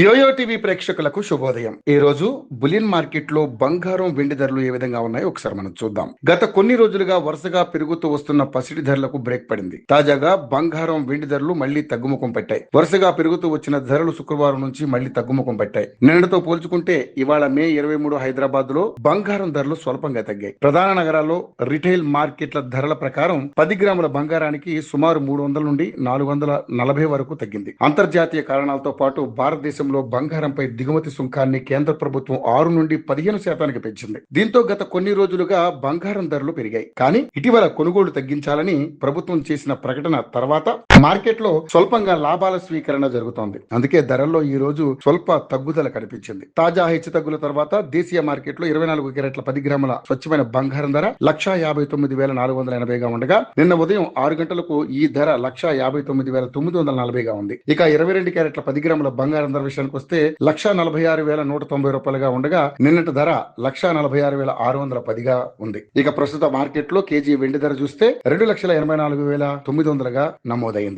Yo-yo TV ప్రేక్షకులకు శుభోదయం. ఈ రోజు బులియన్ మార్కెట్ లో బంగారం వెండి ధరలు ఏ విధంగా ఉన్నాయో ఒకసారి మనం చూద్దాం. గత కొన్ని రోజులుగా వరుసగా పెరుగుతూ వస్తున్న పసిడి ధరలకు బ్రేక్ పడింది. తాజాగా బంగారం వెండి ధరలు మళ్లీ తగ్గుముఖం పట్టాయి. వరుసగా పెరుగుతూ వచ్చిన ధరలు శుక్రవారం నుంచి మళ్లీ తగ్గుముఖం పట్టాయి. నిన్నటితో పోల్చుకుంటే ఇవాళ మే 23 హైదరాబాద్ లో బంగారం ధరలు స్వల్పంగా తగ్గాయి. ప్రధాన నగరాల్లో రిటైల్ మార్కెట్ల ధరల ప్రకారం 10 గ్రాముల బంగారానికి సుమారు 300 నుండి 440 వరకు తగ్గింది. అంతర్జాతీయ కారణాలతో పాటు భారతదేశంలో బంగారంపై దిగుమతి సుంకాన్ని కేంద్ర ప్రభుత్వం 6 నుండి 15% పెంచింది. దీంతో గత కొన్ని రోజులుగా బంగారం ధరలు పెరిగాయి. కానీ ఇటీవల కొనుగోలు తగ్గించాలని ప్రభుత్వం చేసిన ప్రకటన తర్వాత మార్కెట్ లో స్వల్పంగా లాభాల స్వీకరణ జరుగుతోంది. అందుకే ధరల్లో ఈ రోజు స్వల్ప తగ్గుదల కనిపించింది. తాజా హెచ్చుతగ్గుల తర్వాత దేశీయ మార్కెట్ లో 24 క్యారెట్ల 10 గ్రాముల స్వచ్ఛమైన బంగారం ధర 1,59,480గా ఉండగా నిన్న ఉదయం 6 గంటలకు ఈ ధర 1,59,940గా ఉంది. ఇక 22 క్యారెట్ల 10 గ్రాముల బంగారం ధర విషయానికి వస్తే 1,46,190 రూపాయలుగా ఉండగా నిన్నటి ధర 1,46,610గా ఉంది. ఇక ప్రస్తుత మార్కెట్ లో కేజీ వెండి ధర చూస్తే 2,84,900గా నమోదైంది.